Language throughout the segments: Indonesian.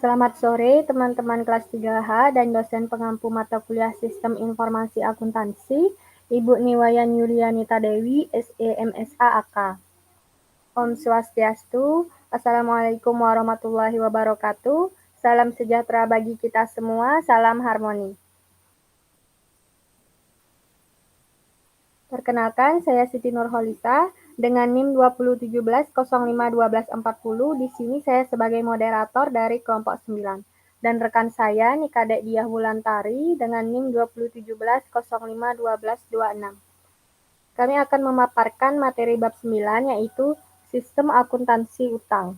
Selamat sore teman-teman kelas 3H dan dosen pengampu mata kuliah Sistem Informasi Akuntansi, Ibu Niwayan Yulianita Dewi, SEMSA AK. Om Swastiastu, Assalamualaikum warahmatullahi wabarakatuh, salam sejahtera bagi kita semua, salam harmoni. Perkenalkan, saya Siti Nurholisa dengan NIM 2017051240. Di sini saya sebagai moderator dari kelompok 9. Dan rekan saya Nikadek Diah Wulantari dengan NIM 2017051226. Kami akan memaparkan materi bab 9 yaitu Sistem Akuntansi Utang.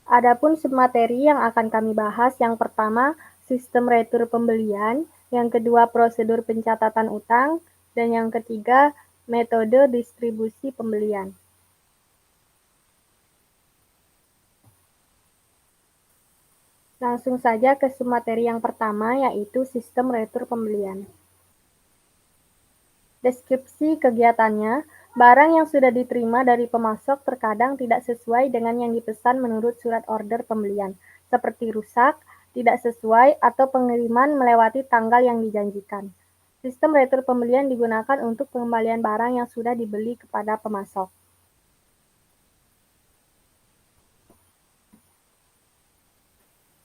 Adapun submateri yang akan kami bahas, yang pertama, sistem retur pembelian, yang kedua, prosedur pencatatan utang, dan yang ketiga, metode distribusi pembelian. Langsung saja ke submateri yang pertama, yaitu sistem retur pembelian. Deskripsi kegiatannya, barang yang sudah diterima dari pemasok terkadang tidak sesuai dengan yang dipesan menurut surat order pembelian, seperti rusak, tidak sesuai, atau pengiriman melewati tanggal yang dijanjikan. Sistem retur pembelian digunakan untuk pengembalian barang yang sudah dibeli kepada pemasok.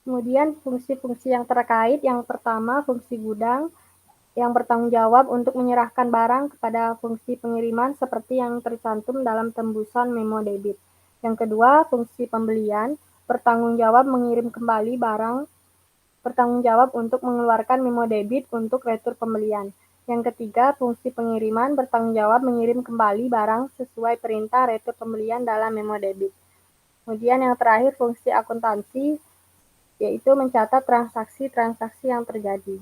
Kemudian fungsi-fungsi yang terkait, yang pertama fungsi gudang, yang bertanggung jawab untuk menyerahkan barang kepada fungsi pengiriman seperti yang tercantum dalam tembusan memo debit. Yang kedua, fungsi pembelian, bertanggung jawab mengirim kembali barang, bertanggung jawab untuk mengeluarkan memo debit untuk retur pembelian. Yang ketiga, fungsi pengiriman, bertanggung jawab mengirim kembali barang sesuai perintah retur pembelian dalam memo debit. Kemudian yang terakhir, fungsi akuntansi, yaitu mencatat transaksi-transaksi yang terjadi.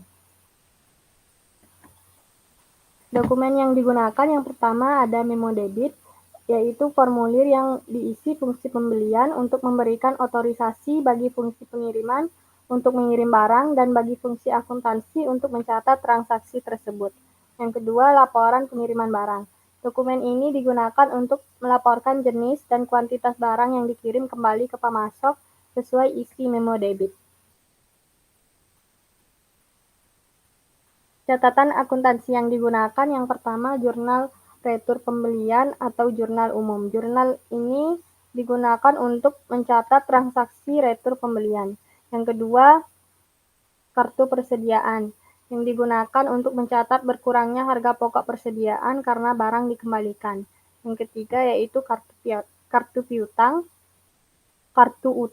Dokumen yang digunakan yang pertama ada memo debit, yaitu formulir yang diisi fungsi pembelian untuk memberikan otorisasi bagi fungsi pengiriman untuk mengirim barang dan bagi fungsi akuntansi untuk mencatat transaksi tersebut. Yang kedua, laporan pengiriman barang. Dokumen ini digunakan untuk melaporkan jenis dan kuantitas barang yang dikirim kembali ke pemasok sesuai isi memo debit. Catatan akuntansi yang digunakan yang pertama jurnal retur pembelian atau jurnal umum. Jurnal ini digunakan untuk mencatat transaksi retur pembelian. Yang kedua, kartu persediaan yang digunakan untuk mencatat berkurangnya harga pokok persediaan karena barang dikembalikan. Yang ketiga yaitu kartu piutang. Kartu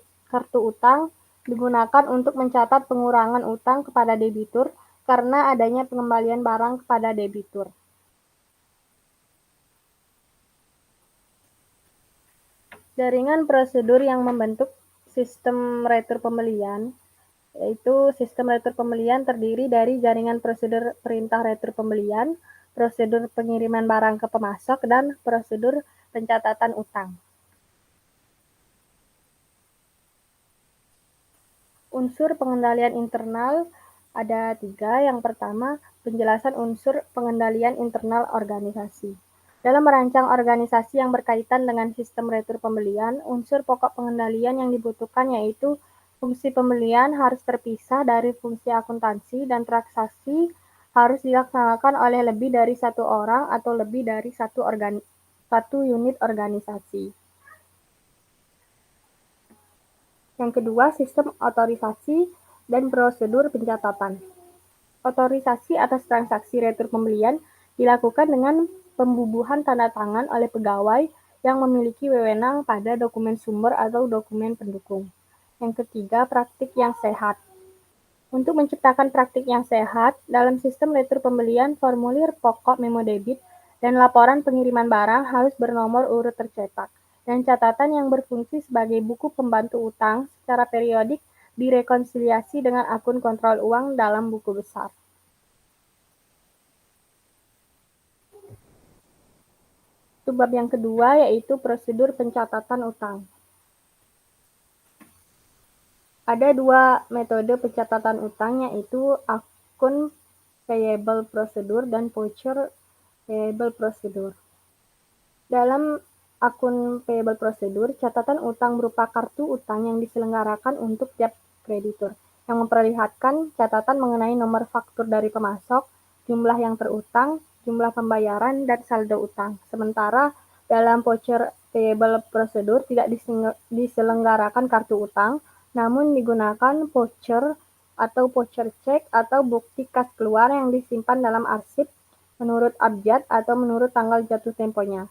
utang digunakan untuk mencatat pengurangan utang kepada debitur karena adanya pengembalian barang kepada debitur. Jaringan prosedur yang membentuk sistem retur pembelian, yaitu sistem retur pembelian terdiri dari jaringan prosedur perintah retur pembelian, prosedur pengiriman barang ke pemasok, dan prosedur pencatatan utang. Unsur pengendalian internal ada 3. Yang pertama, penjelasan unsur pengendalian internal organisasi. Dalam merancang organisasi yang berkaitan dengan sistem retur pembelian, unsur pokok pengendalian yang dibutuhkan yaitu fungsi pembelian harus terpisah dari fungsi akuntansi dan transaksi harus dilaksanakan oleh lebih dari satu orang atau lebih dari satu unit organisasi. Yang kedua, sistem otorisasi dan prosedur pencatatan. Otorisasi atas transaksi retur pembelian dilakukan dengan pembubuhan tanda tangan oleh pegawai yang memiliki wewenang pada dokumen sumber atau dokumen pendukung. Yang ketiga, praktik yang sehat. Untuk menciptakan praktik yang sehat, dalam sistem retur pembelian, formulir pokok memo debit dan laporan pengiriman barang harus bernomor urut tercetak, dan catatan yang berfungsi sebagai buku pembantu utang secara periodik direkonsiliasi dengan akun kontrol uang dalam buku besar. Bab yang kedua yaitu prosedur pencatatan utang. Ada 2 metode pencatatan utang yaitu akun payable procedure dan voucher payable procedure. Dalam akun payable prosedur, catatan utang berupa kartu utang yang diselenggarakan untuk tiap kreditur, yang memperlihatkan catatan mengenai nomor faktur dari pemasok, jumlah yang terutang, jumlah pembayaran, dan saldo utang. Sementara dalam voucher payable prosedur tidak diselenggarakan kartu utang, namun digunakan voucher atau voucher cek atau bukti kas keluar yang disimpan dalam arsip menurut abjad atau menurut tanggal jatuh temponya.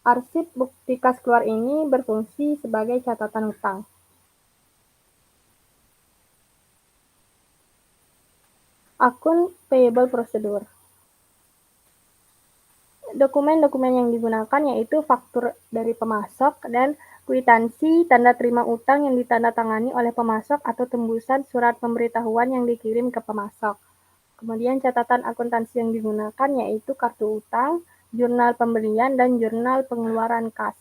Arsip bukti kas keluar ini berfungsi sebagai catatan utang. Akun payable prosedur. Dokumen-dokumen yang digunakan yaitu faktur dari pemasok dan kwitansi tanda terima utang yang ditandatangani oleh pemasok atau tembusan surat pemberitahuan yang dikirim ke pemasok. Kemudian catatan akuntansi yang digunakan yaitu kartu utang, jurnal pembelian, dan jurnal pengeluaran kas.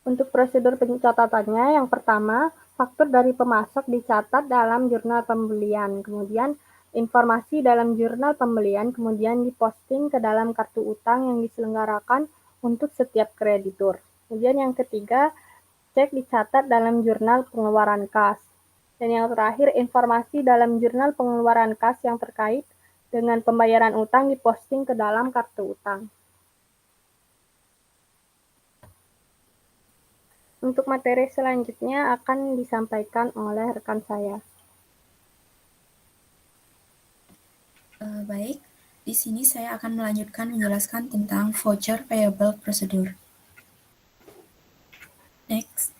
Untuk prosedur pencatatannya, yang pertama, faktur dari pemasok dicatat dalam jurnal pembelian. Kemudian, informasi dalam jurnal pembelian kemudian diposting ke dalam kartu utang yang diselenggarakan untuk setiap kreditur. Kemudian yang ketiga, cek dicatat dalam jurnal pengeluaran kas. Dan yang terakhir, informasi dalam jurnal pengeluaran kas yang terkait dengan pembayaran utang diposting ke dalam kartu utang. Untuk materi selanjutnya akan disampaikan oleh rekan saya. Baik, di sini saya akan melanjutkan menjelaskan tentang voucher payable procedure. Next.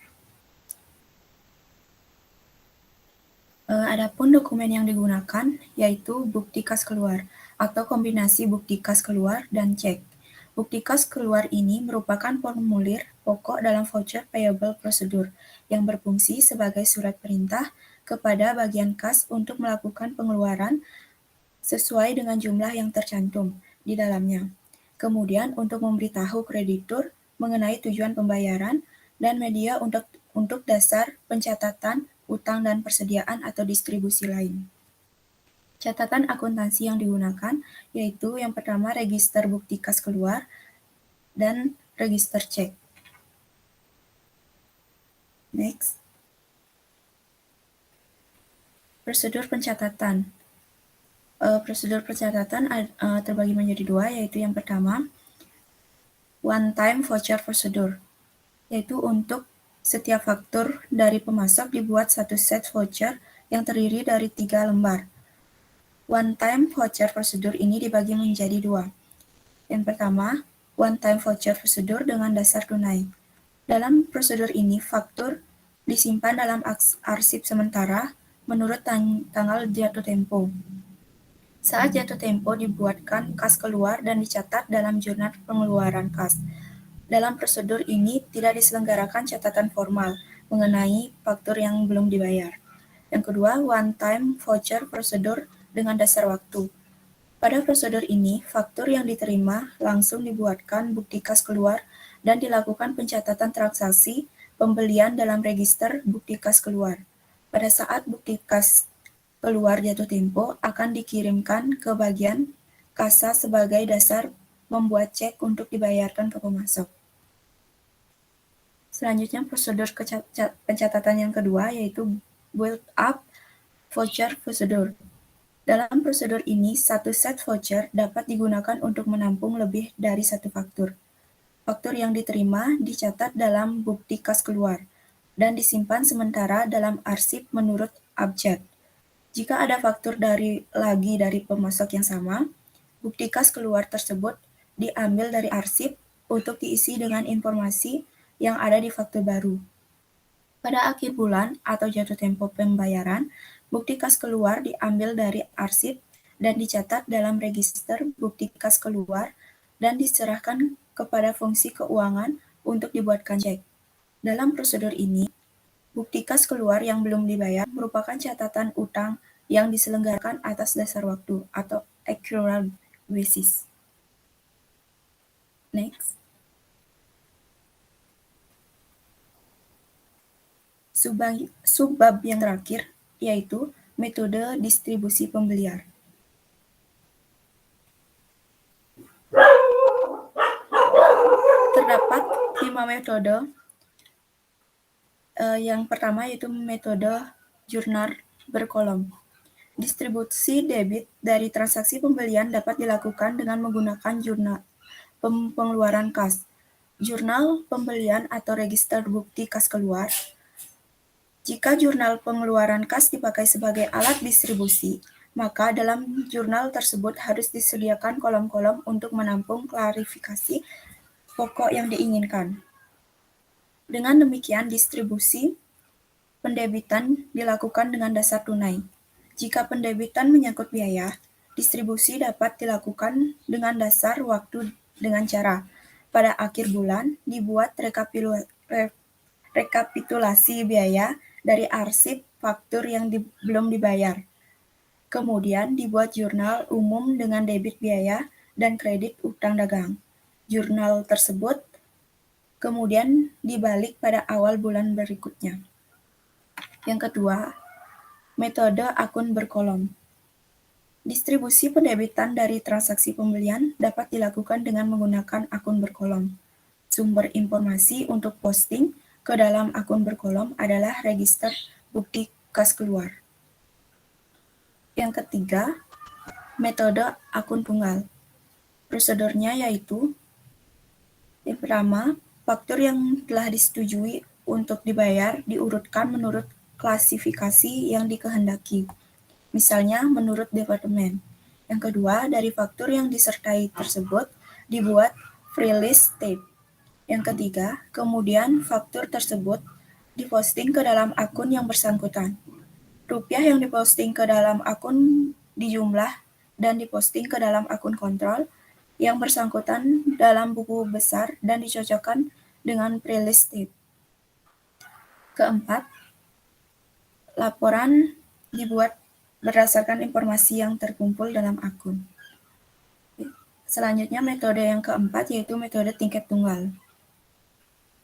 Adapun dokumen yang digunakan yaitu bukti kas keluar atau kombinasi bukti kas keluar dan cek. Bukti kas keluar ini merupakan formulir pokok dalam voucher payable procedure yang berfungsi sebagai surat perintah kepada bagian kas untuk melakukan pengeluaran sesuai dengan jumlah yang tercantum di dalamnya. Kemudian untuk memberitahu kreditur mengenai tujuan pembayaran dan media untuk dasar pencatatan utang dan persediaan atau distribusi lain. Catatan akuntansi yang digunakan yaitu yang pertama register bukti kas keluar dan register cek. Next. Prosedur pencatatan. Prosedur pencatatan terbagi menjadi dua, yaitu yang pertama one time voucher procedure, yaitu untuk setiap faktur dari pemasok dibuat satu set voucher yang terdiri dari 3 lembar. One time voucher procedure ini dibagi menjadi dua. Yang pertama, one time voucher procedure dengan dasar tunai. Dalam prosedur ini, faktur disimpan dalam arsip sementara menurut tanggal jatuh tempo. Saat jatuh tempo dibuatkan kas keluar dan dicatat dalam jurnal pengeluaran kas. Dalam prosedur ini tidak diselenggarakan catatan formal mengenai faktur yang belum dibayar. Yang kedua, one time voucher prosedur dengan dasar waktu. Pada prosedur ini, faktur yang diterima langsung dibuatkan bukti kas keluar dan dilakukan pencatatan transaksi pembelian dalam register bukti kas keluar. Pada saat bukti kas keluar jatuh tempo akan dikirimkan ke bagian kasa sebagai dasar membuat cek untuk dibayarkan ke pemasok. Selanjutnya prosedur pencatatan yang kedua yaitu build up voucher procedure. Dalam prosedur ini, satu set voucher dapat digunakan untuk menampung lebih dari satu faktur. Faktur yang diterima dicatat dalam bukti kas keluar dan disimpan sementara dalam arsip menurut abjad. Jika ada faktur dari pemasok yang sama, bukti kas keluar tersebut diambil dari arsip untuk diisi dengan informasi yang ada di faktur baru. Pada akhir bulan atau jatuh tempo pembayaran, bukti kas keluar diambil dari arsip dan dicatat dalam register bukti kas keluar dan diserahkan kepada fungsi keuangan untuk dibuatkan cek. Dalam prosedur ini, bukti kas keluar yang belum dibayar merupakan catatan utang yang diselenggarakan atas dasar waktu atau accrual basis. Next. Subbab yang terakhir yaitu metode distribusi pembelian. metode. Yang pertama yaitu metode jurnal berkolom. Distribusi debit dari transaksi pembelian dapat dilakukan dengan menggunakan jurnal pengeluaran kas, jurnal pembelian atau register bukti kas keluar. Jika jurnal pengeluaran kas dipakai sebagai alat distribusi, maka dalam jurnal tersebut harus disediakan kolom-kolom untuk menampung klarifikasi pokok yang diinginkan. Dengan demikian, distribusi pendebitan dilakukan dengan dasar tunai. Jika pendebitan menyangkut biaya, distribusi dapat dilakukan dengan dasar waktu dengan cara, pada akhir bulan, dibuat rekapitulasi biaya dari arsip faktur yang belum dibayar. Kemudian dibuat jurnal umum dengan debit biaya dan kredit utang dagang. Jurnal tersebut kemudian dibalik pada awal bulan berikutnya. Yang kedua, metode akun berkolom. Distribusi pendebitan dari transaksi pembelian dapat dilakukan dengan menggunakan akun berkolom. Sumber informasi untuk posting ke dalam akun berkolom adalah register bukti kas keluar. Yang ketiga, metode akun tunggal. Prosedurnya yaitu yang pertama, faktur yang telah disetujui untuk dibayar diurutkan menurut klasifikasi yang dikehendaki, misalnya menurut departemen. Yang kedua, dari faktur yang disertai tersebut dibuat free list tape. Yang ketiga, kemudian faktur tersebut diposting ke dalam akun yang bersangkutan. Rupiah yang diposting ke dalam akun dijumlah dan diposting ke dalam akun kontrol yang bersangkutan dalam buku besar dan dicocokkan dengan free list tape. Keempat, laporan dibuat berdasarkan informasi yang terkumpul dalam akun. Selanjutnya, metode yang keempat yaitu metode tingkat tunggal.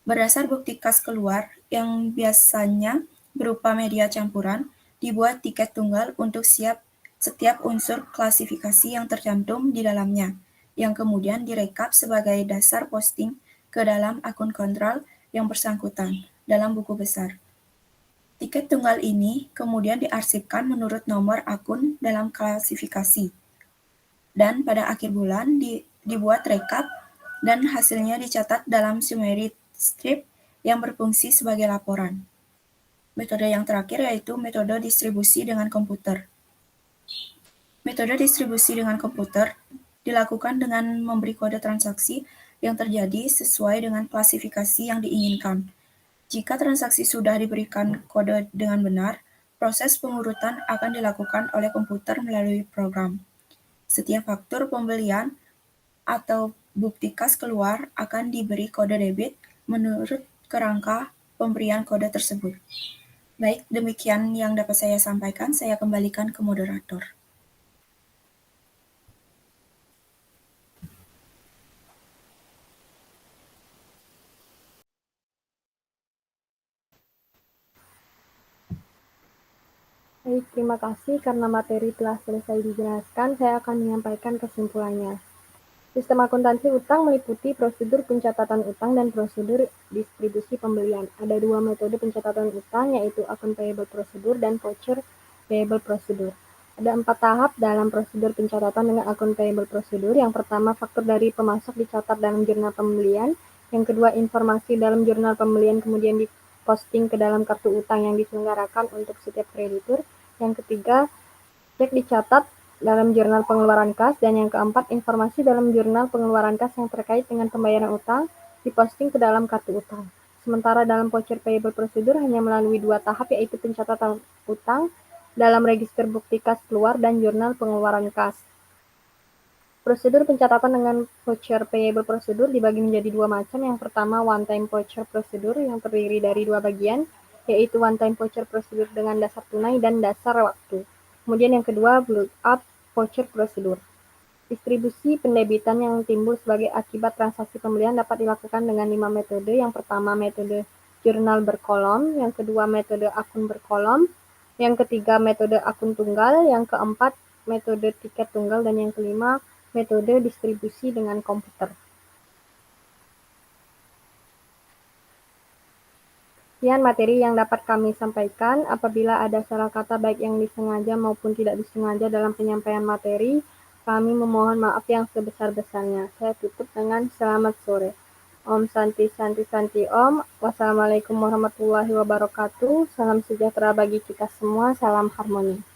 Berdasar bukti kas keluar yang biasanya berupa media campuran, dibuat tiket tunggal untuk setiap unsur klasifikasi yang tercantum di dalamnya, yang kemudian direkap sebagai dasar posting ke dalam akun kontrol yang bersangkutan dalam buku besar. Tiket tunggal ini kemudian diarsipkan menurut nomor akun dalam klasifikasi. Dan pada akhir bulan dibuat rekap dan hasilnya dicatat dalam summary strip yang berfungsi sebagai laporan. Metode yang terakhir yaitu metode distribusi dengan komputer. Metode distribusi dengan komputer dilakukan dengan memberi kode transaksi yang terjadi sesuai dengan klasifikasi yang diinginkan. Jika transaksi sudah diberikan kode dengan benar, proses pengurutan akan dilakukan oleh komputer melalui program. Setiap faktur pembelian atau bukti kas keluar akan diberi kode debit menurut kerangka pemberian kode tersebut. Baik, demikian yang dapat saya sampaikan. Saya kembalikan ke moderator. Baik, terima kasih karena materi telah selesai dijelaskan, saya akan menyampaikan kesimpulannya. Sistem akuntansi utang meliputi prosedur pencatatan utang dan prosedur distribusi pembelian. Ada dua metode pencatatan utang, yaitu akun payable prosedur dan voucher payable prosedur. Ada 4 tahap dalam prosedur pencatatan dengan akun payable prosedur. Yang pertama, faktur dari pemasok dicatat dalam jurnal pembelian. Yang kedua, informasi dalam jurnal pembelian kemudian diposting ke dalam kartu utang yang diselenggarakan untuk setiap kreditur. Yang ketiga, cek dicatat dalam jurnal pengeluaran kas. Dan yang keempat, informasi dalam jurnal pengeluaran kas yang terkait dengan pembayaran utang diposting ke dalam kartu utang. Sementara dalam voucher payable prosedur hanya melalui 2 tahap, yaitu pencatatan utang dalam register bukti kas keluar dan jurnal pengeluaran kas. Prosedur pencatatan dengan voucher payable prosedur dibagi menjadi 2 macam. Yang pertama, one time voucher prosedur yang terdiri dari 2 bagian, yaitu one time voucher prosedur dengan dasar tunai dan dasar waktu. Kemudian yang kedua, block up voucher prosedur. Distribusi pendebitan yang timbul sebagai akibat transaksi pembelian dapat dilakukan dengan 5 metode. Yang pertama, metode jurnal berkolom. Yang kedua, metode akun berkolom. Yang ketiga, metode akun tunggal. Yang keempat, metode tiket tunggal. Dan yang kelima, metode distribusi dengan komputer. Sekian materi yang dapat kami sampaikan. Apabila ada salah kata baik yang disengaja maupun tidak disengaja dalam penyampaian materi, kami memohon maaf yang sebesar-besarnya. Saya tutup dengan selamat sore. Om Santi Santi Santi Om. Wassalamualaikum warahmatullahi wabarakatuh. Salam sejahtera bagi kita semua. Salam harmoni.